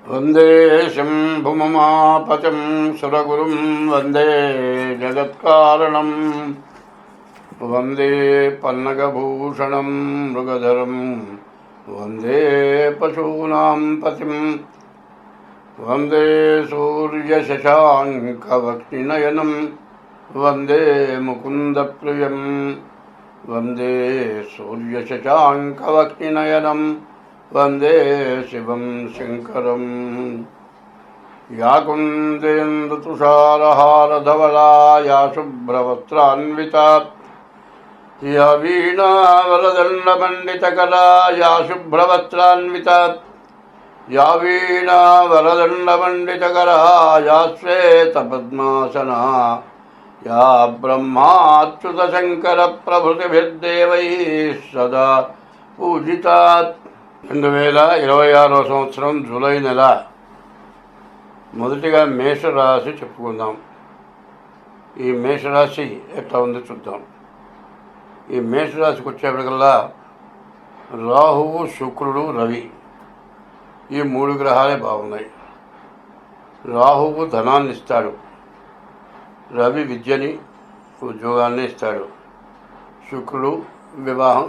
వందే శంభుమమాపచం సురగురుం వందే జగత్కారణం వందే పన్నగభూషణం మృగధరం వందే పశూనాం పతిం వందే సూర్యశశాంకవక్నినయనం వందే ముకుందప్రియం వందే సూర్యశశాంకవక్నినయనం వందే శివం శంకరం. యా కుందేందుతుషారహారధవళా యా శుభ్రవస్త్రాన్వితా యా వీణావరదండమండితకలా యా శుభ్రవస్త్రాన్వితా యా వీణావరదండమండితకలా యా శ్వేతపద్మాసనా యా బ్రహ్మాచ్యుతశంకర ప్రభృతిభిర్దేవైః సదా పూజితా. 2026 సంవత్సరం జూలై నెల. మొదటిగా మేషరాశి చెప్పుకుందాం. ఈ మేషరాశి ఎట్లా ఉందో చూద్దాం. ఈ మేషరాశికి వచ్చేప్పటికల్లా రాహువు, శుక్రుడు, రవి ఈ 3 గ్రహాలే బాగున్నాయి. రాహువు ధనాన్ని ఇస్తాడు, రవి విద్యని ఉద్యోగాన్ని ఇస్తాడు, శుక్రుడు వివాహం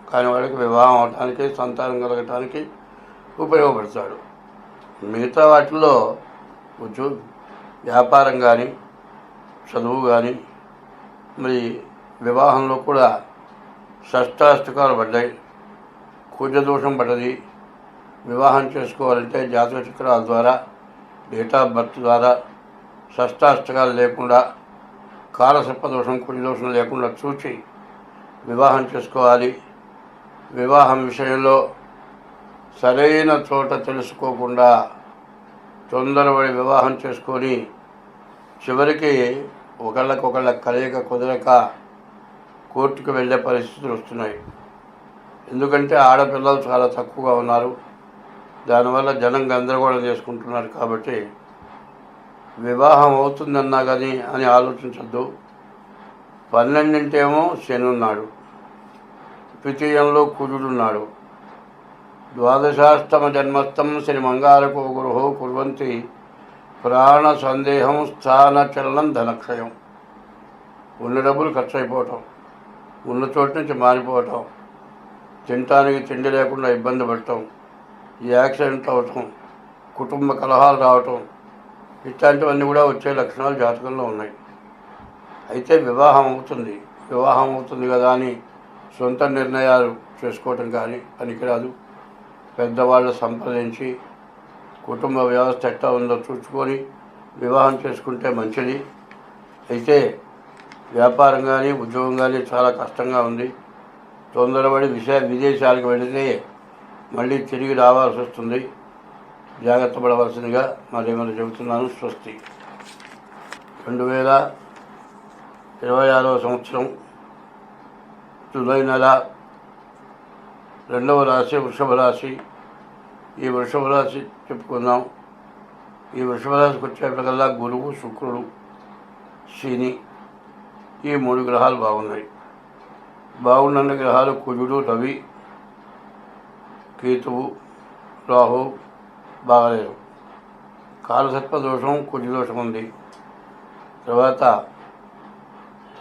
కాని వాడికి వివాహం అవడానికి, సంతానం కలగటానికి ఉపయోగపడతాడు. మిగతా వాటిల్లో వ్యాపారం కానీ, చదువు కానీ, మరి వివాహంలో కూడా షష్టాష్టకాలు పడ్డాయి, కుజదోషం పడ్డది. వివాహం చేసుకోవాలంటే జాతక చక్రాల ద్వారా, డేట్ ఆఫ్ బర్త్ ద్వారా షష్టాష్టకాలు లేకుండా, కాలసర్పదోషం, కుజదోషం లేకుండా చూసి వివాహం చేసుకోవాలి. వివాహం విషయంలో సరైన చోట తెలుసుకోకుండా తొందరపడి వివాహం చేసుకొని చివరికి ఒకళ్ళకొకళ్ళ కలయిక కుదరక కోర్టుకు వెళ్ళే పరిస్థితులు వస్తున్నాయి. ఎందుకంటే ఆడపిల్లలు చాలా తక్కువగా ఉన్నారు. దానివల్ల జనం గందరగోళం చేసుకుంటున్నారు. కాబట్టి వివాహం అవుతుందన్నా కానీ అని ఆలోచించద్దు. 12 శని ఉన్నాడు, ద్వితీయంలో కుజుడున్నాడు. ద్వాదశాష్టమ జన్మస్థం శని మంగారకో గురుహో కుర్వంతి ప్రాణ సందేహం స్థాన చలనం ధనక్షయం. ఉన్న డబ్బులు ఖర్చు అయిపోవటం, ఉన్న చోటు నుంచి మారిపోవటం, తినటానికి తిండి లేకుండా ఇబ్బంది పడటం, యాక్సిడెంట్ అవటం, కుటుంబ కలహాలు రావటం, ఇట్లాంటివన్నీ కూడా వచ్చే లక్షణాలు జాతకంలో ఉన్నాయి. అయితే వివాహం అవుతుంది కదా అని సొంత నిర్ణయాలు చేసుకోవటం కానీ పనికిరాదు. పెద్దవాళ్ళు సంప్రదించి కుటుంబ వ్యవస్థ ఎట్లా ఉందో చూసుకొని వివాహం చేసుకుంటే మంచిది. అయితే వ్యాపారం కానీ, ఉద్యోగం కానీ చాలా కష్టంగా ఉంది. తొందరపడి విదేశాలకు వెళితే మళ్ళీ తిరిగి రావాల్సి వస్తుంది. జాగ్రత్త పడవలసిందిగా మరేమైనా చెబుతున్నాను. స్వస్తి. 2026 సంవత్సరం జూలై నెల. 2వ రాశి వృషభ రాశి. ఈ వృషభ రాశి చెప్పుకుందాం. ఈ వృషభ రాశికి వచ్చేప్పటికల్లా గురువు, శుక్రుడు, శని ఈ 3 గ్రహాలు బాగున్నాయి. బాగున్న గ్రహాలు కుజుడు, రవి, కేతువు, రాహు బాగలేరు. కాలసర్పదోషం, కుజదోషం ఉంది. తర్వాత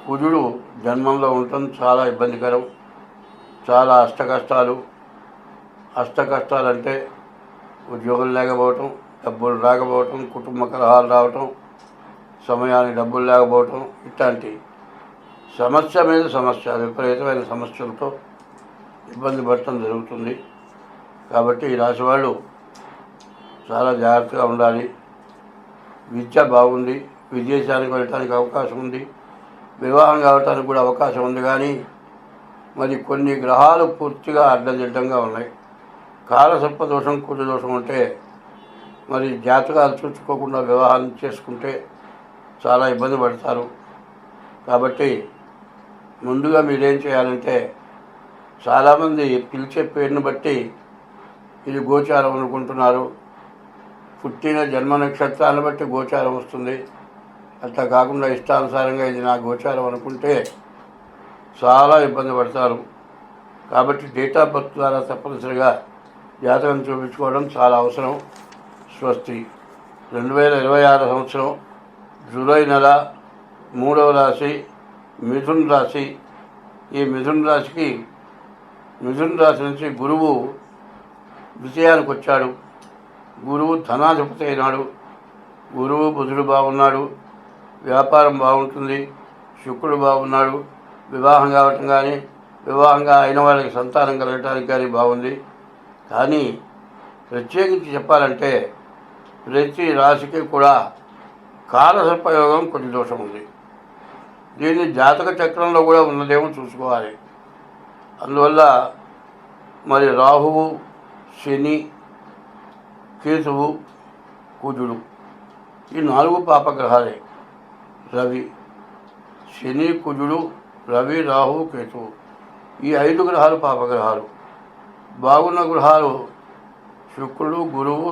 కుజుడు జన్మంలో ఉండటం చాలా ఇబ్బందికరం. చాలా అష్టకష్టాలు అంటే ఉద్యోగం లేకపోవటం, డబ్బులు రాకపోవటం, కుటుంబ కలహాలు రావటం, సమయానికి డబ్బులు లేకపోవటం, ఇట్లాంటి సమస్య మీద సమస్య, విపరీతమైన సమస్యలతో ఇబ్బంది పడటం జరుగుతుంది. కాబట్టి ఈ రాశి వాళ్ళు చాలా జాగ్రత్తగా ఉండాలి. విద్య బాగుంది, విదేశానికి వెళ్ళటానికి అవకాశం ఉంది, వివాహం కావటానికి కూడా అవకాశం ఉంది. కానీ మరి కొన్ని గ్రహాలు పూర్తిగా అడ్డదిడ్డంగా ఉన్నాయి. కాలసర్పదోషం, కుజదోషం ఉంటే మరి జాతకాలు చూసుకోకుండా వివాహాన్ని చేసుకుంటే చాలా ఇబ్బంది పడతారు. కాబట్టి ముందుగా మీరేం చేయాలంటే, చాలామంది పిలిచే పేరును బట్టి ఇది గోచారం అనుకుంటున్నారు. పుట్టిన జన్మ నక్షత్రాన్ని బట్టి గోచారం వస్తుంది. అట్లా కాకుండా ఇష్టానుసారంగా ఇది నా గోచారం అనుకుంటే చాలా ఇబ్బంది పడతారు. కాబట్టి డేట్ ఆఫ్ బర్త్ ద్వారా తప్పనిసరిగా జాతకం చూపించుకోవడం చాలా అవసరం. స్వస్తి. 2026 సంవత్సరం జూలై నెల 3వ రాశి మిథున్ రాశి. ఈ మిథున్ రాశి నుంచి గురువు విజయానికి వచ్చాడు. గురువు ధనాధిపతి అయినాడు. గురువు బుధుడు బాగున్నాడు. వ్యాపారం బాగుంటుంది. శుక్రుడు బాగున్నాడు. వివాహం కావటం కానీ వివాహంగా అయిన వాళ్ళకి సంతానం కలగటానికి కానీ బాగుంది. కానీ ప్రత్యేకించి చెప్పాలంటే ప్రతి రాశికి కూడా కాలసర్పయోగం కొన్ని దోషం ఉంది. దీన్ని జాతక చక్రంలో కూడా ఉన్నదేమో చూసుకోవాలి. అందువల్ల మరి రాహువు, శని, కేతువు, కుజుడు ఈ 4 పాపగ్రహాలే. రవి, శని, కుజుడు, రవి, రాహువు, కేతువు ఈ 5 గ్రహాలు పాపగ్రహాలు. బాగున్న గ్రహాలు శుక్రుడు, గురువు,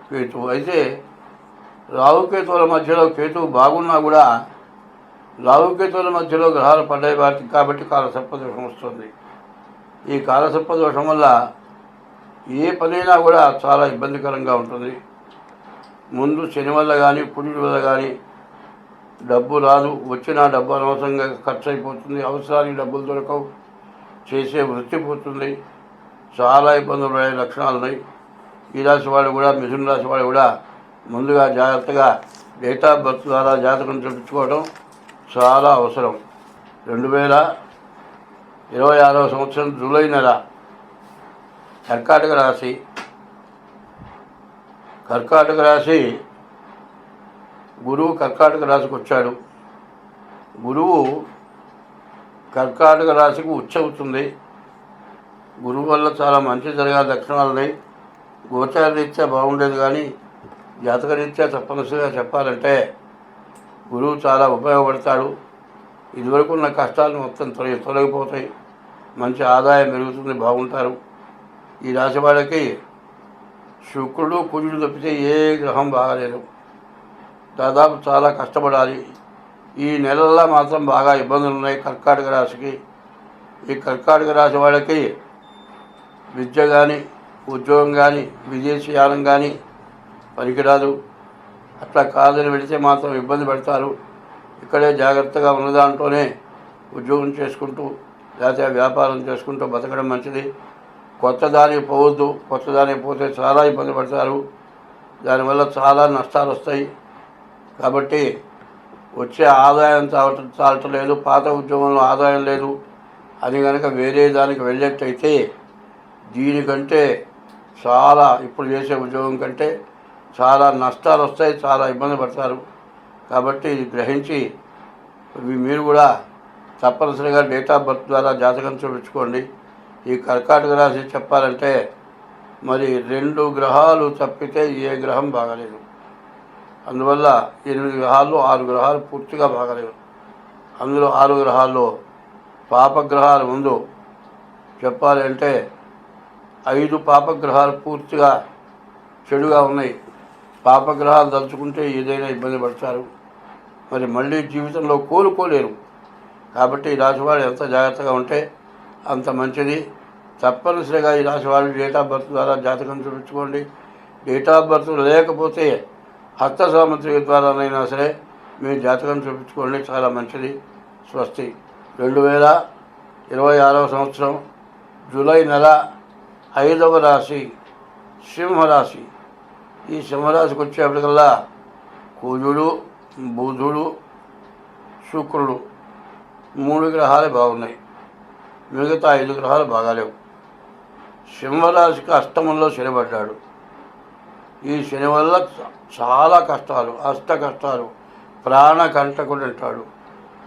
కేతువు. అయితే రాహుకేతువుల మధ్యలో కేతువు బాగున్నా కూడా రాహుకేతువుల మధ్యలో గ్రహాలు పడ్డాయి కాబట్టి కాలసర్పదోషం వస్తుంది. ఈ కాలసర్పదోషం వల్ల ఏ పనైనా కూడా చాలా ఇబ్బందికరంగా ఉంటుంది. ముందు శని వల్ల కానీ కుజుడి వల్ల కానీ డబ్బు రాదు. వచ్చిన డబ్బు అనవసరంగా ఖర్చు అయిపోతుంది. అవసరానికి డబ్బులు దొరకవు. చేసే వృత్తి పోతుంది. చాలా ఇబ్బందులు పడే లక్షణాలు ఉన్నాయి. ఈ రాశి వాళ్ళు కూడా, మిథున రాశి వాళ్ళు కూడా ముందుగా జాగ్రత్తగా డేట్ ఆఫ్ బర్త్ ద్వారా జాతకం చూపించుకోవడం చాలా అవసరం. 2026 సంవత్సరం జూలై నెల కర్కాటక రాశి గురువు కర్కాటక రాశికి వచ్చాడు. గురువు కర్కాటక రాశికి ఉచ్చవుతుంది. గురువు వల్ల చాలా మంచి జరిగే లక్షణాలు ఉన్నాయి. గోచార రీత్యా బాగుండేది కానీ జాతకరీత్యా తప్పనిసరిగా చెప్పాలంటే గురువు చాలా ఉపయోగపడతాడు. ఇదివరకు ఉన్న కష్టాలు మొత్తం తొలగిపోతాయి. మంచి ఆదాయం పెరుగుతుంది. బాగుంటారు. ఈ రాశి వాళ్ళకి శుక్రుడు, కుజుడు తప్పితే ఏ గ్రహం బాగాలేదు. దాదాపు చాలా కష్టపడాలి. ఈ నెలల్లో మాత్రం బాగా ఇబ్బందులు ఉన్నాయి కర్కాటక రాశికి. ఈ కర్కాటక రాశి వాళ్ళకి విద్య కానీ, ఉద్యోగం కానీ, విదేశీయానం కానీ పనికిరాదు. అట్లా కాదని వెళితే మాత్రం ఇబ్బంది పడతారు. ఇక్కడే జాగ్రత్తగా ఉన్న దాంట్లోనే ఉద్యోగం చేసుకుంటూ లేకపోతే వ్యాపారం చేసుకుంటూ బతకడం మంచిది. కొత్త దానికి పోవద్దు. కొత్త దానికి పోతే చాలా ఇబ్బంది పడతారు. దానివల్ల చాలా నష్టాలు వస్తాయి. కాబట్టి వచ్చే ఆదాయం చాలటలేదు, పాత ఉద్యోగంలో ఆదాయం లేదు అని కనుక వేరే దానికి వెళ్ళేట్టయితే దీనికంటే చాలా ఇప్పుడు చేసే ఉద్యోగం కంటే చాలా నష్టాలు వస్తాయి. చాలా ఇబ్బంది పడతారు. కాబట్టి ఇది గ్రహించి మీరు కూడా తప్పనిసరిగా డేట్ ఆఫ్ బర్త్ ద్వారా జాతకం చూపించుకోండి. ఈ కర్కాటక రాశి చెప్పాలంటే మరి 2 గ్రహాలు తప్పితే ఏ గ్రహం బాగలేదు. అందువల్ల 8 గ్రహాల్లో 6 గ్రహాలు పూర్తిగా బాగలేవు. అందులో 6 గ్రహాల్లో పాపగ్రహాలు ముందు చెప్పాలి అంటే 5 పాపగ్రహాలు పూర్తిగా చెడుగా ఉన్నాయి. పాపగ్రహాలు తలుచుకుంటే ఏదైనా ఇబ్బంది పడతారు. మరి మళ్ళీ జీవితంలో కోలుకోలేరు. కాబట్టి ఈ రాశి వాళ్ళు ఎంత జాగ్రత్తగా ఉంటే అంత మంచిది. తప్పనిసరిగా ఈ రాశి వాళ్ళు డేట్ ఆఫ్ బర్త్ ద్వారా జాతకం చూపించుకోండి. డేట్ ఆఫ్ బర్త్ లేకపోతే హస్త సాముద్రిక ద్వారానైనా సరే మీ జాతకం చూపించుకోండి. చాలా మంచిది. స్వస్తి. 2026 సంవత్సరం జూలై నెల 5వ రాశి సింహరాశి. ఈ సింహరాశికి వచ్చేప్పటికల్లా కుజుడు, బుధుడు, శుక్రుడు 3 గ్రహాలే బాగున్నాయి. మిగతా 5 గ్రహాలు బాగాలేవు. సింహరాశికి అష్టమంలో శని పడ్డాడు. ఈ శని వల్ల చాలా కష్టాలు, అష్ట కష్టాలు. ప్రాణకంటకుడు అంటాడు.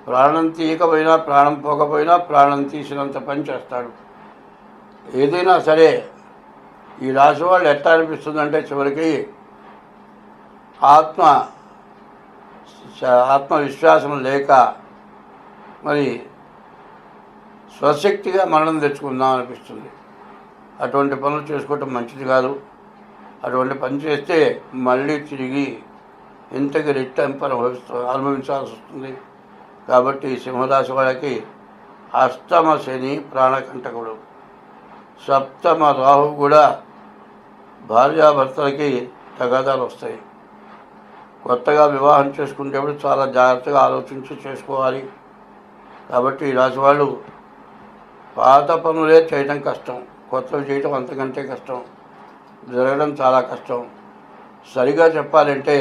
ప్రాణం తీయకపోయినా, ప్రాణం పోకపోయినా ప్రాణం తీసినంత పని చేస్తాడు. ఏదైనా సరే ఈ రాశి వాళ్ళు ఎట్లా అనిపిస్తుందంటే చివరికి ఆత్మవిశ్వాసం లేక మరి స్వశక్తిగా మరణం తెచ్చుకుందాం అనిపిస్తుంది. అటువంటి పనులు చేసుకోవటం మంచిది కాదు. అటువంటి పని చేస్తే మళ్ళీ తిరిగి ఇంతకి రెట్టింపు అనుభవించాల్సి వస్తుంది. కాబట్టి సింహరాశి వాళ్ళకి అష్టమ శని ప్రాణకంటకుడు, సప్తమ రాహు కూడా భార్యాభర్తలకి తగాదాలు వస్తాయి. కొత్తగా వివాహం చేసుకునేటప్పుడు చాలా జాగ్రత్తగా ఆలోచించి చేసుకోవాలి. కాబట్టి ఈ రాశి వాళ్ళు పాత పనులే చేయడం కష్టం, కొత్తవి చేయడం అంతకంటే కష్టం, జరగడం చాలా కష్టం. సరిగా చెప్పాలంటే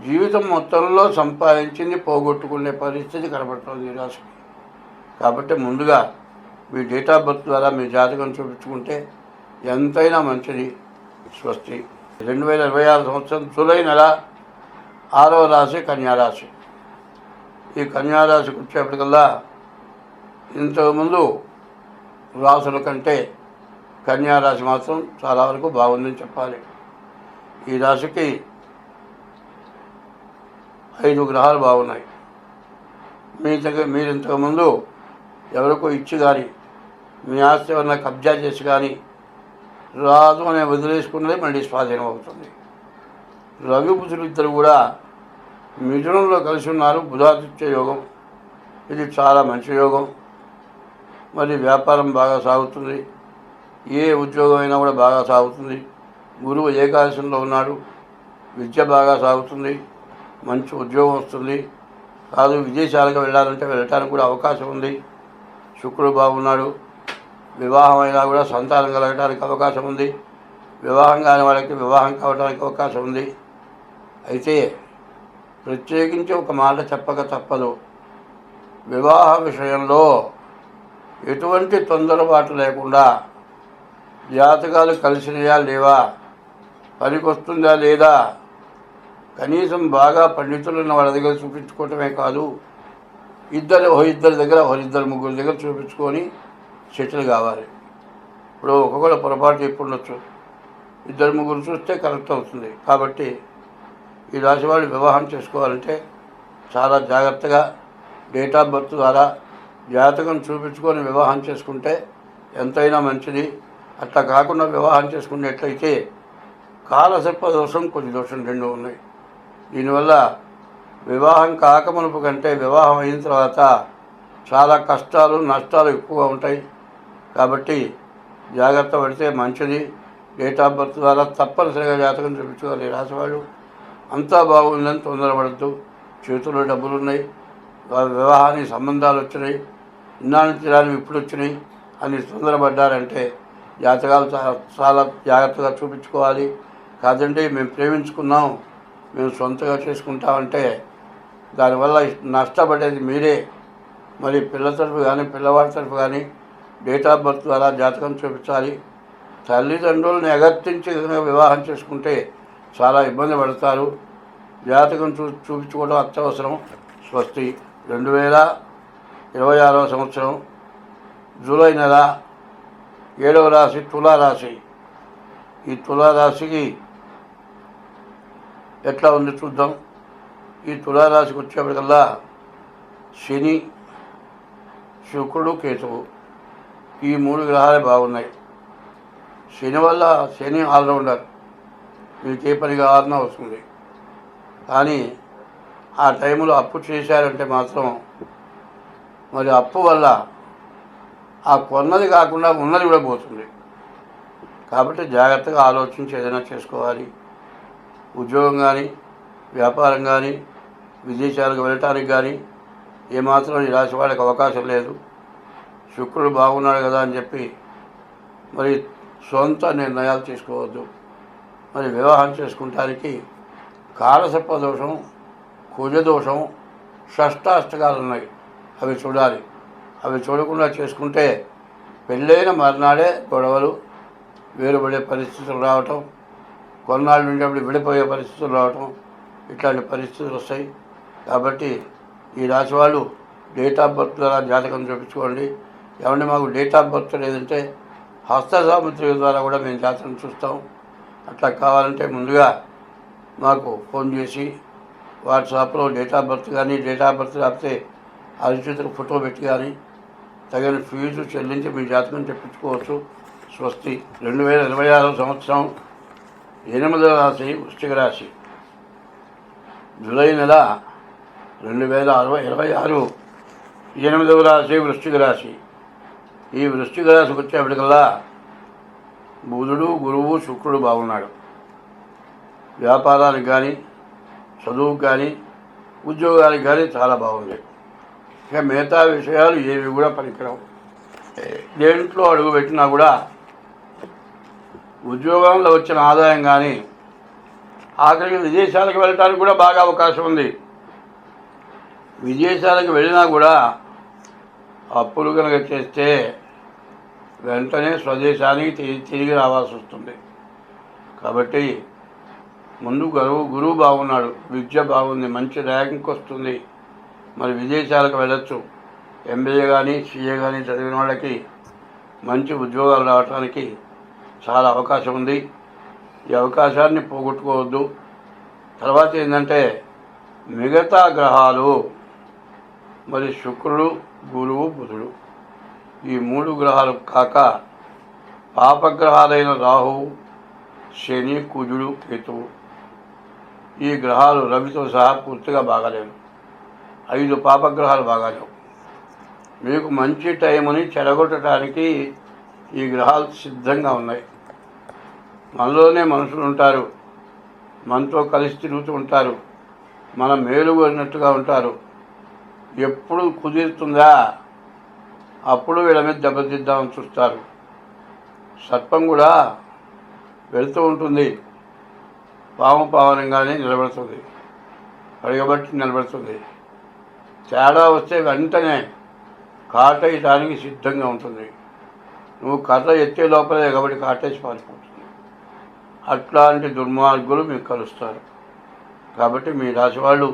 జీవితం మొత్తంలో సంపాదించింది పోగొట్టుకునే పరిస్థితి కనబడుతుంది ఈ రాశికి. కాబట్టి ముందుగా మీ డేట్ ఆఫ్ బర్త్ ద్వారా మీ జాతకం చూపించుకుంటే ఎంతైనా మంచిది. స్వస్తి. 2026 సంవత్సరం జూలై నెల 6వ రాశి కన్యారాశి. ఈ కన్యారాశికి వచ్చేప్పటికల్లా ఇంతకుముందు రాసుల కంటే కన్యారాశి మాత్రం చాలా వరకు బాగుందని చెప్పాలి. ఈ రాశికి 5 గ్రహాలు బాగున్నాయి. మీరు ఇంతకుముందు ఎవరికో ఇచ్చి కానీ మీ ఆస్తి ఏమన్నా కబ్జా చేసి కానీ రాదు అనే వదిలేసుకున్నది మళ్ళీ స్వాధీనం అవుతుంది. రవి బుధులు ఇద్దరు కూడా మిథునంలో కలిసి ఉన్నారు. బుధాదిత్య యోగం, ఇది చాలా మంచి యోగం. మరి వ్యాపారం బాగా సాగుతుంది, ఏ ఉద్యోగం అయినా కూడా బాగా సాగుతుంది. గురువు ఏకాదశంలో ఉన్నాడు, విద్య బాగా సాగుతుంది, మంచి ఉద్యోగం వస్తుంది. కాదు విదేశాలకు వెళ్ళాలంటే వెళ్ళటానికి కూడా అవకాశం ఉంది. శుక్రుడు బాగున్నాడు, వివాహం అయినా కూడా సంతానం కలగడానికి అవకాశం ఉంది. వివాహం కాని వాళ్ళకి వివాహం కావడానికి అవకాశం ఉంది. అయితే ప్రత్యేకించి ఒక మాట చెప్పక తప్పదు. వివాహ విషయంలో ఎటువంటి తొందరపాటు లేకుండా జాతకాలు కలిసినయా లేవా, పనికొస్తుందా లేదా, కనీసం బాగా పండితులున్న వాళ్ళ దగ్గర చూపించుకోవటమే కాదు, ఇద్దరి దగ్గర ఇద్దరు ముగ్గురు దగ్గర చూపించుకొని సెటిల్ కావాలి. ఇప్పుడు ఒక్కొక్కరు పొరపాటు చెప్పుండొచ్చు, ఇద్దరు ముగ్గురు చూస్తే కరెక్ట్ అవుతుంది. కాబట్టి ఈ రాశి వాళ్ళు వివాహం చేసుకోవాలంటే చాలా జాగ్రత్తగా డేట్ ఆఫ్ బర్త్ ద్వారా జాతకం చూపించుకొని వివాహం చేసుకుంటే ఎంతైనా మంచిది. అట్లా కాకుండా వివాహం చేసుకునేట్లయితే కాలసర్ప దోషం, కొద్ది దోషం రెండు ఉన్నాయి. దీనివల్ల వివాహం కాకమునుపు కంటే వివాహం అయిన తర్వాత చాలా కష్టాలు నష్టాలు ఎక్కువగా ఉంటాయి. కాబట్టి జాగ్రత్త పడితే మంచిది. డేట్ ఆఫ్ బర్త్ ద్వారా తప్పనిసరిగా జాతకం చూపించుకోవాలి. రాసేవాళ్ళు అంతా బాగుందని తొందరపడద్దు. చేతుల్లో డబ్బులు ఉన్నాయి, వివాహానికి సంబంధాలు వచ్చినాయి, ఇన్నాళ్ళు తీరాలు ఇప్పుడు వచ్చినాయి అని తొందరపడ్డారంటే జాతకాలు చాలా జాగ్రత్తగా చూపించుకోవాలి. కాదండి మేము ప్రేమించుకున్నాం, మేము సొంతగా చేసుకుంటామంటే దానివల్ల నష్టపడేది మీరే. మరి పిల్ల తరఫు కానీ పిల్లవాడి తరఫు కానీ డేట్ ఆఫ్ బర్త్ ద్వారా జాతకం చూపించాలి. తల్లిదండ్రులను ఎగర్తించి వివాహం చేసుకుంటే చాలా ఇబ్బంది పడతారు. జాతకం చూపించుకోవడం అత్యవసరం. స్వస్తి. 2026 సంవత్సరం జూలై నెల 7వ రాశి తులారాశి. ఈ తులారాశికి ఎట్లా ఉంది చూద్దాం. ఈ తులారాశికి వచ్చేప్పటికల్లా శని, శుక్రుడు, కేతువు ఈ 3 గ్రహాలే బాగున్నాయి. శని వల్ల శని ఆల్రౌండర్, మీకు ఏ పని కావాలన్నా వస్తుంది. కానీ ఆ టైంలో అప్పు చేశారంటే మాత్రం మరి అప్పు వల్ల ఆ కొన్నది కాకుండా ఉన్నది కూడా పోతుంది. కాబట్టి జాగ్రత్తగా ఆలోచించి ఏదైనా చేసుకోవాలి. ఉద్యోగం కానీ వ్యాపారం కానీ విదేశాలకు వెళ్ళటానికి కానీ ఏమాత్రం ఈ రాశి వాళ్ళకి అవకాశం లేదు. శుక్రుడు బాగున్నాడు కదా అని చెప్పి మరి సొంత నిర్ణయాలు తీసుకోవద్దు. మరి వివాహం చేసుకుంటానికి కాలసర్ప దోషం, కుజదోషం, షష్టాష్టకాలు ఉన్నాయి. అవి చూడాలి. అవి చూడకుండా చేసుకుంటే పెళ్ళైన మర్నాడే గొడవలు, వేరుపడే పరిస్థితులు రావటం, కొన్నాళ్ళు ఉండేప్పుడు విడిపోయే పరిస్థితులు రావటం, ఇట్లాంటి పరిస్థితులు వస్తాయి. కాబట్టి ఈ రాశి వాళ్ళు డేట్ ఆఫ్ బర్త్ ద్వారా జాతకం చూపించుకోండి. ఏమంటే మాకు డేట్ ఆఫ్ బర్త్ లేదంటే హస్త సాముద్రిక ద్వారా కూడా మేము జాతకం చూస్తాం. అట్లా కావాలంటే ముందుగా మాకు ఫోన్ చేసి వాట్సాప్లో డేట్ ఆఫ్ బర్త్ కానీ, డేట్ ఆఫ్ బర్త్ లేకపోతే అరిచేతులకు ఫోటో పెట్టి కానీ తగిన ఫీజు చెల్లించి మీ జాతకం చెప్పించుకోవచ్చు. స్వస్తి. 2026 సంవత్సరం 8వ రాశి వృశ్చిక రాశి. జూలై నెల 2026 8వ రాశి వృశ్చిక రాశి. ఈ వృశ్చిక రాశికి వచ్చేప్పటికల్లా బుధుడు, గురువు, శుక్రుడు బాగున్నాడు. వ్యాపారానికి కానీ, చదువుకు కానీ, ఉద్యోగానికి కానీ చాలా బాగుంది. ఇక మిగతా విషయాలు ఏవి కూడా పనికిరావు. దేంట్లో అడుగు పెట్టినా కూడా ఉద్యోగంలో వచ్చిన ఆదాయం కానీ, ఆఖరికి విదేశాలకు వెళ్ళటానికి కూడా బాగా అవకాశం ఉంది. విదేశాలకు వెళ్ళినా కూడా అప్పులు కనుక చేస్తే వెంటనే స్వదేశానికి తిరిగి రావాల్సి వస్తుంది. కాబట్టి ముందు గురువు బాగున్నాడు, విద్య బాగుంది, మంచి ర్యాంక్ వస్తుంది, మరి విదేశాలకు వెళ్ళొచ్చు. ఎంబీఏ కానీ సీఏ కానీ చదివిన వాళ్ళకి మంచి ఉద్యోగాలు రావడానికి చాలా అవకాశం ఉంది. ఈ అవకాశాన్ని పోగొట్టుకోవద్దు. తర్వాత ఏంటంటే మిగతా గ్రహాలు, మరి శుక్రుడు, గురువు, బుధుడు, ఈ 3 గ్రహాలు కాక పాపగ్రహాలైన రాహువు, శని, కుజుడు, కేతువు, ఈ గ్రహాలు రవితో సహా పూర్తిగా బాగాలేవు. 5 పాపగ్రహాలు బాగాలేవు. మీకు మంచి టైంని చెడగొట్టడానికి ఈ గ్రహాలు సిద్ధంగా ఉన్నాయి. మనలోనే మనుషులు ఉంటారు, మనతో కలిసి తిరుగుతూ ఉంటారు, మన మేలు కోరినట్టుగా ఉంటారు. ఎప్పుడు కుదురుతుందా అప్పుడు వీళ్ళ మీద దెబ్బతిద్దామని చూస్తారు. సర్పం కూడా వెళ్తూ ఉంటుంది, పావనంగానే నిలబడుతుంది, పడగబట్టి నిలబడుతుంది. తేడా వస్తే వెంటనే కాటేయడానికి సిద్ధంగా ఉంటుంది. నువ్వు కర్ర ఎత్తే లోపలే ఎగబడి కాటేసి పారిపోతుంది. అట్లాంటి దుర్మార్గులు మీకు కలుస్తారు. కాబట్టి మీ రాశి వాళ్ళు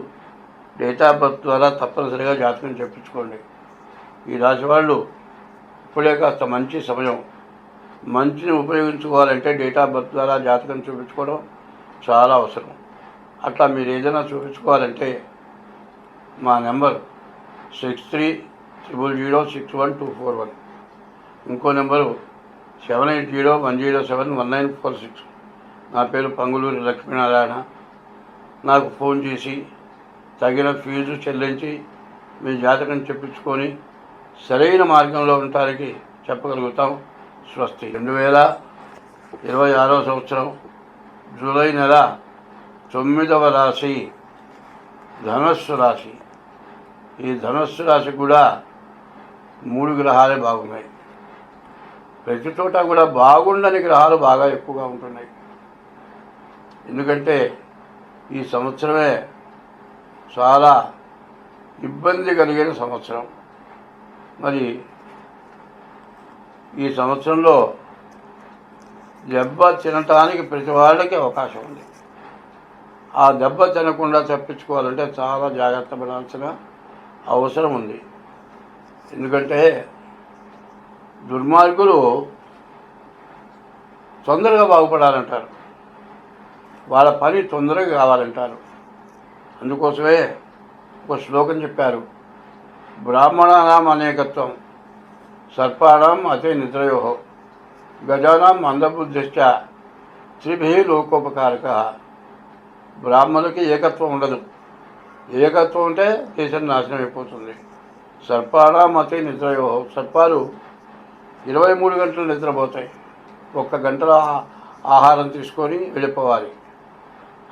డేట్ ఆఫ్ బర్త్ ద్వారా తప్పనిసరిగా జాతకం చెప్పించుకోండి. ఈ రాశి వాళ్ళు ఇప్పుడే కాస్త మంచి సమయం. మంచిని ఉపయోగించుకోవాలంటే డేట్ ఆఫ్ బర్త్ ద్వారా జాతకం చూపించుకోవడం చాలా అవసరం. అట్లా మీరు ఏదైనా చూపించుకోవాలంటే మా నెంబర్ 6300061241, ఇంకో నెంబరు 7801071946. నా పేరు పంగులూరి లక్ష్మీనారాయణ. నాకు ఫోన్ చేసి తగిన ఫీజు చెల్లించి మీ జాతకం చెప్పించుకొని సరైన మార్గంలో ఉండటానికి చెప్పగలుగుతాం. స్వస్తి. 2026 సంవత్సరం జూలై నెల 9వ రాశి ధనస్సు రాశి. ఈ ధనస్సు రాశి కూడా 3 గ్రహాలే బాగున్నాయి. ప్రతి చోట కూడా బాగుండని గ్రహాలు బాగా ఎక్కువగా ఉంటున్నాయి. ఎందుకంటే ఈ సంవత్సరమే చాలా ఇబ్బంది కలిగిన సంవత్సరం. మరి ఈ సంవత్సరంలో దెబ్బ తినటానికి ప్రతి వాళ్ళకి అవకాశం ఉంది. ఆ దెబ్బ తినకుండా తప్పించుకోవాలంటే చాలా జాగ్రత్త పడాల్సిన అవసరం ఉంది. ఎందుకంటే దుర్మార్గులు తొందరగా బాగుపడాలంటారు, వాళ్ళ పని తొందరగా కావాలంటారు. అందుకోసమే ఒక శ్లోకం చెప్పారు, బ్రాహ్మణానాం అనేకత్వం, సర్పాణం అతే నిద్రయో, గజానాం మందబుద్ధిశ్చ, త్రిభిః లోకోపకారక. బ్రాహ్మణులకి ఏకత్వం ఉండదు. ఏకత్వం ఉంటే దేశం నాశనం అయిపోతుంది. సర్పాణం అతే నిద్రయో, సర్పాలు 23 గంటలు నిద్రపోతాయి. 1 గంటల ఆహారం తీసుకొని వెళ్ళిపోవాలి.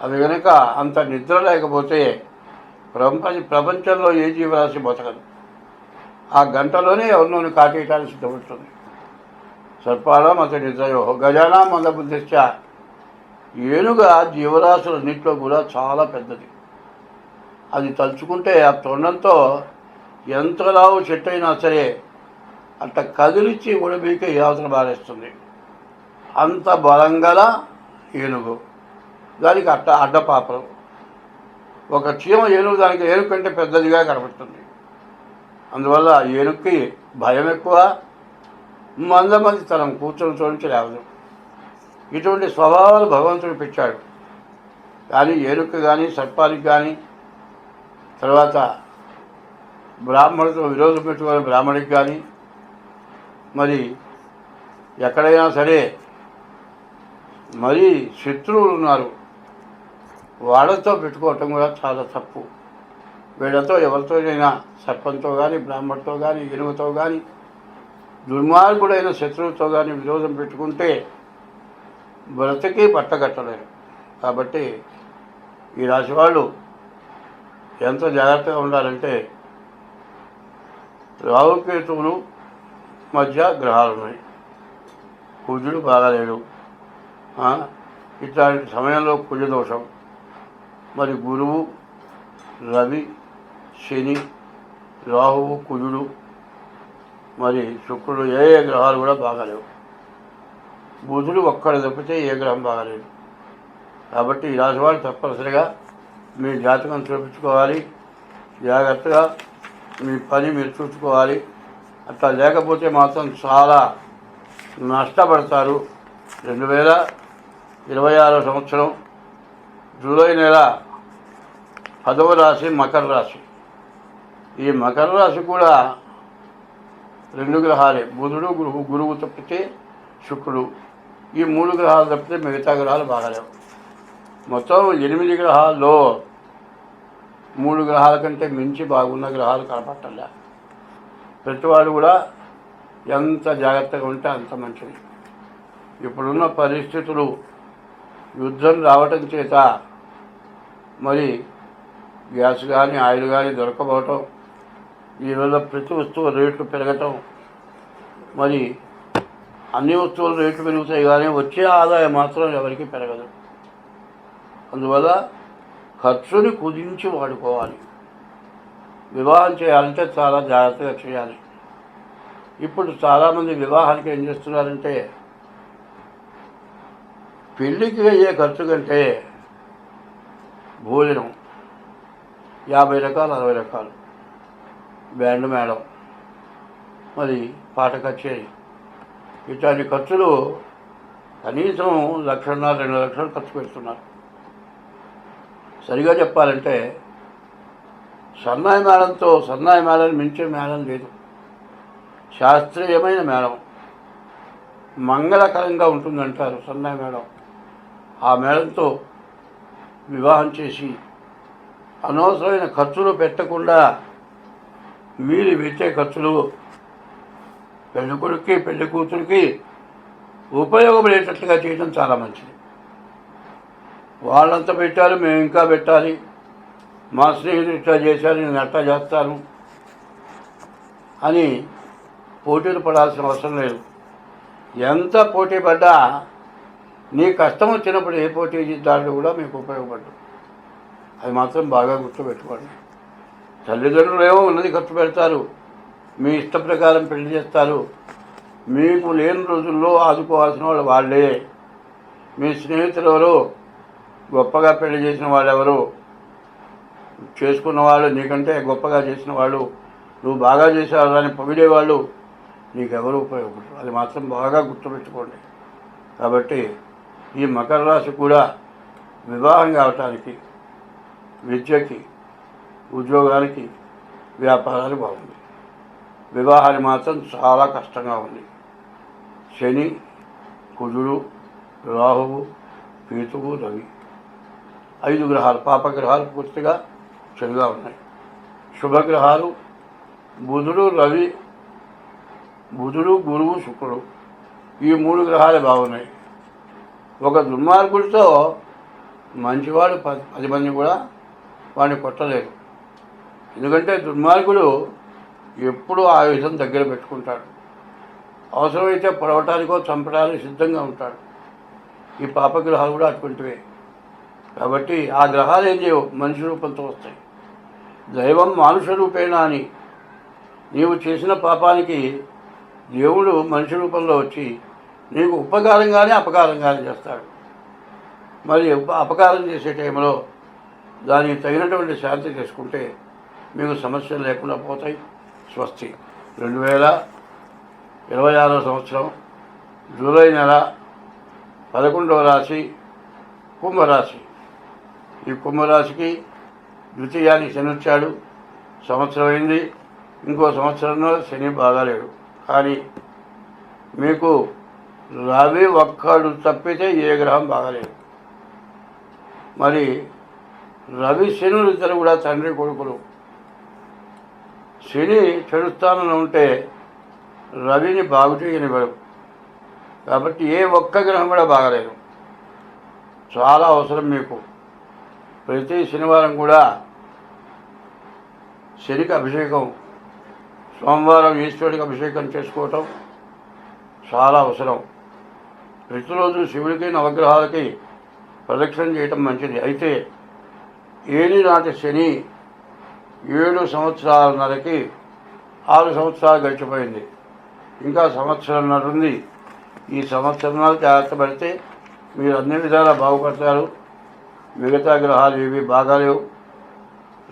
అవి కనుక అంత నిద్ర లేకపోతే ప్రపంచంలో ఏ జీవరాశి బతకదు. ఆ గంటలోనే ఎవరినోని కాటేయటానికి సిద్ధపడుతుంది. సర్పాణం అతడి నిద్రయో, గజానాం మందబుద్ధిశ్చ. ఏనుగ జీవరాశులన్నింటిలో కూడా చాలా పెద్దది. అది తలుచుకుంటే ఆ తొండంతో ఎంత లావు చెట్టు అయినా సరే అంత కదిలిచ్చి ఉడబీకి అవతల బారేస్తుంది. అంత బలంగల ఏనుగు. దానికి అడ్డపాపలు. ఒక చీమ ఏనుగు దానికి ఏనుగు కంటే పెద్దదిగా కనబడుతుంది. అందువల్ల ఏనుగుకి భయం ఎక్కువ, మందమందితనం, కూర్చొని చూడించి లేవదు. ఇటువంటి స్వభావాలు భగవంతుడు పెట్టాడు. కానీ ఏనుగుకి కానీ, సర్పానికి కానీ, తర్వాత బ్రాహ్మణులతో విరోధం పెట్టుకునే బ్రాహ్మణికి కానీ, మరి ఎక్కడైనా సరే మరీ శత్రువులు ఉన్నారు, వాళ్ళతో పెట్టుకోవటం కూడా చాలా తప్పు. వీళ్ళతో ఎవరితోనైనా, సర్పంతో కానీ, బ్రాహ్మణుతో కానీ, ఏనుగుతో కానీ, దుర్మార్గుడైన శత్రువుతో కానీ విరోధం పెట్టుకుంటే బ్రతికి పట్టగట్టలేరు. కాబట్టి ఈ రాశి వాళ్ళు ఎంత జాగ్రత్తగా ఉండాలంటే, రాహుకేతువులు మధ్య గ్రహాలు ఉన్నాయి, కుజుడు బాగాలేడు, ఇట్లాంటి సమయంలో కుజ దోషం. మరి గురువు, రవి, శని, రాహువు, కుజుడు, మరి శుక్రుడు, ఏ గ్రహాలు కూడా బాగాలేవు. బుధుడు ఒక్కడ తప్పితే ఏ గ్రహం బాగాలేదు. కాబట్టి ఈ రాశి వాళ్ళు తప్పనిసరిగా మీ జాతకం చూపించుకోవాలి, జాగ్రత్తగా మీ పని మీరు చూసుకోవాలి. అట్లా లేకపోతే మాత్రం చాలా నష్టపడతారు. 2026 సంవత్సరం జూలై నెల 10వ రాశి మకర రాశి. ఈ మకర రాశి కూడా 2 గ్రహాలే, బుధుడు, గురువు తప్పితే శుక్రుడు. ఈ 3 గ్రహాలు తప్పితే మిగతా గ్రహాలు బాగాలేవు. మొత్తం 8 గ్రహాల్లో 3 గ్రహాల కంటే మించి బాగున్న గ్రహాలు కనపట్టలే. ప్రతివాడు కూడా ఎంత జాగ్రత్తగా ఉంటే అంత మంచిది. ఇప్పుడున్న పరిస్థితులు యుద్ధం రావటం చేత మరి గ్యాస్ కానీ ఆయిల్ కానీ దొరకపోవటం, ఈరోజు ప్రతి వస్తువు రేట్లు పెరగటం, మరి అన్ని వస్తువులు రేట్లు పెరుగుతాయి కానీ వచ్చే ఆదాయం మాత్రం ఎవరికి పెరగదు. అందువల్ల ఖర్చుని కుదించి వాడుకోవాలి. వివాహం చేయాలంటే చాలా జాగ్రత్తగా చేయాలి. ఇప్పుడు చాలామంది వివాహానికి ఏం చేస్తున్నారంటే, పెళ్ళికి అయ్యే ఖర్చు కంటే భోజనం 50 రకాలు 60 రకాలు, బ్యాండ్ మేడం, మరి పాట కచేరీ, ఇట్లాంటి ఖర్చులు కనీసం 1,50,000 2 లక్షలు ఖర్చు పెడుతున్నారు. సరిగా చెప్పాలంటే సన్నాయి మేళాన్ని మించే మేళం లేదు. శాస్త్రీయమైన మేళం, మంగళకరంగా ఉంటుందంటారు సన్నాయి మేళం. ఆ మేళంతో వివాహం చేసి అనవసరమైన ఖర్చులు పెట్టకుండా మీరు పెట్టే ఖర్చులు పెళ్లి కొడుక్కి పెళ్లి కూతురికి ఉపయోగపడేటట్లుగా చేయడం చాలా మంచిది. వాళ్ళంతా పెట్టారు, మేము ఇంకా పెట్టాలి, మా స్నేహితులు ఇట్లా చేశారు, నేను అట్లా చేస్తాను అని పోటీలు పడాల్సిన అవసరం లేదు. ఎంత పోటీ పడ్డా నీ కష్టం వచ్చినప్పుడు ఏ పోటీ దాంట్లో కూడా మీకు ఉపయోగపడదు. అది మాత్రం బాగా గుర్తుపెట్టుకోండి. తల్లిదండ్రులు ఏమో ఉన్నది ఖర్చు పెడతారు, మీ ఇష్ట ప్రకారం పెళ్లి చేస్తారు. మీకు లేని రోజుల్లో ఆదుకోవాల్సిన వాళ్ళు వాళ్ళే. మీ స్నేహితులు ఎవరు, గొప్పగా పెళ్లి చేసిన వాళ్ళెవరు, చేసుకున్న వాళ్ళు నీకంటే గొప్పగా చేసిన వాళ్ళు, నువ్వు బాగా చేసావు అని పొగిడేవాళ్ళు నీకెవరు ఉపయోగపడరు. అది మాత్రం బాగా గుర్తుపెట్టుకోండి. కాబట్టి ఈ మకర రాశి కూడా వివాహం కావటానికి, విద్యకి, ఉద్యోగానికి, వ్యాపారానికి బాగుంది. వివాహానికి మాత్రం చాలా కష్టంగా ఉంది. శని, కుజుడు, రాహువు, కేతువు, రవి 5 గ్రహాలు, పాపగ్రహాలు పూర్తిగా చెడుగా ఉన్నాయి. శుభగ్రహాలు బుధుడు, రవి, గురువు, శుక్రుడు, ఈ 3 గ్రహాలు బాగున్నాయి. ఒక దుర్మార్గుడితో మంచివాడు 10 మంది కూడా వాడిని కొట్టలేరు. ఎందుకంటే దుర్మార్గుడు ఎప్పుడూ ఆయుధం దగ్గర పెట్టుకుంటాడు, అవసరమైతే పొడవటానికో చంపడానికి సిద్ధంగా ఉంటాడు. ఈ పాపగ్రహాలు కూడా అటువంటివే. కాబట్టి ఆ గ్రహాలు ఏం చేయవు, మనిషి రూపంతో వస్తాయి. దైవం మానుష రూపేణ అని నీవు చేసిన పాపానికి దేవుడు మనిషి రూపంలో వచ్చి నీకు ఉపకారంగానే అపకారంగానే చేస్తాడు. మరి అపకారం చేసే టైంలో దానికి తగినటువంటి శాంతి చేసుకుంటే మీకు సమస్యలు లేకుండా పోతాయి. స్వస్తి. 2026 సంవత్సరం జూలై నెల 11వ రాశి కుంభరాశి. ఈ కుంభరాశికి ద్వితీయానికి శని వచ్చాడు, సంవత్సరం అయింది. ఇంకో సంవత్సరంలో శని బాగాలేడు. కానీ మీకు రవి ఒక్కడు తప్పితే ఏ గ్రహం బాగాలేదు. మరి రవి శనులు ఇద్దరు కూడా తండ్రి కొడుకులు. శని చెడు స్థానంలో ఉంటే రవిని బాగు చేయనివ్వడు. కాబట్టి ఏ ఒక్క గ్రహం కూడా బాగలేదు. చాలా అవసరం మీకు. ప్రతి శనివారం కూడా శనికి అభిషేకం, సోమవారం ఈశ్వరుడికి అభిషేకం చేసుకోవటం చాలా అవసరం. ప్రతిరోజు శివుడికి నవగ్రహాలకి ప్రదక్షిణ చేయటం మంచిది. అయితే ఏలి నాటి శని 7 సంవత్సరాలన్నరకి 6 సంవత్సరాలు గడిచిపోయింది. ఇంకా సంవత్సరంన్నర ఉంది. ఈ సంవత్సరంన్నర జాగ్రత్త పడితే మీరు అన్ని విధాలా బాగుపడతారు. మిగతా గ్రహాలు ఏవి బాగాలేవు.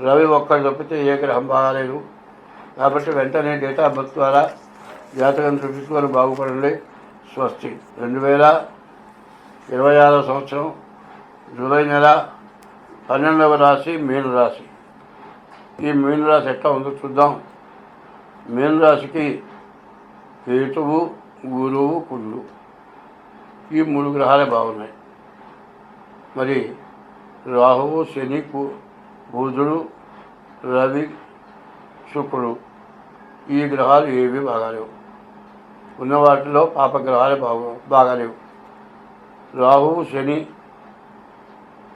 రవి ఒక్కడు తప్పితే ఏ గ్రహం బాగాలేదు. కాబట్టి వెంటనే డేట్ ఆఫ్ బర్త్ ద్వారా జాతకం చూపించుకొని బాగుపడండి. స్వస్తి. 2026 సంవత్సరం జూలై నెల 12వ రాశి మీనరాశి. ఈ మీనరాశి ఎట్లా ఉందో చూద్దాం. మీనరాశికి కేతువు, గురువు, కుజుడు ఈ 3 గ్రహాలే బాగున్నాయి. మరి రాహువు, శని, బుధుడు, రవి, శుక్రుడు ఈ గ్రహాలు ఏవి బాగాలేవు. ఉన్న వాటిలో పాపగ్రహాలే బాగాలేవు. రాహువు, శని,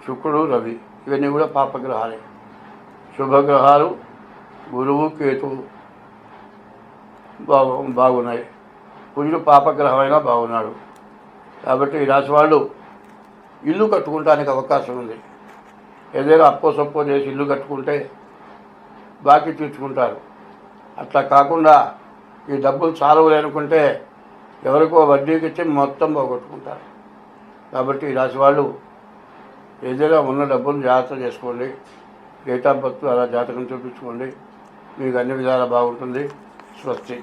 శుక్రుడు, రవి ఇవన్నీ కూడా పాపగ్రహాలే. శుభగ్రహాలు గురువు, కేతువు బాగున్నాయి. కుజుడు పాపగ్రహమైనా బాగున్నాడు. కాబట్టి ఈ రాశి వాళ్ళు ఇల్లు కట్టుకుంటానికి అవకాశం ఉంది. ఏదైనా అప్పో సప్పో చేసి ఇల్లు కట్టుకుంటే బాకీ తీర్చుకుంటారు. అట్లా కాకుండా ఈ డబ్బులు చాలవులే అనుకుంటే ఎవరికో వడ్డీకి ఇచ్చి మొత్తం పోగొట్టుకుంటారు. కాబట్టి ఈ రాశి వాళ్ళు ఏదైనా ఉన్న డబ్బులు జాగ్రత్త చేసుకోండి. డేట్ ఆఫ్ బర్త్ అలా జాతకం చూపించుకోండి. మీకు అన్ని విధాలా బాగుంటుంది. స్వస్తి.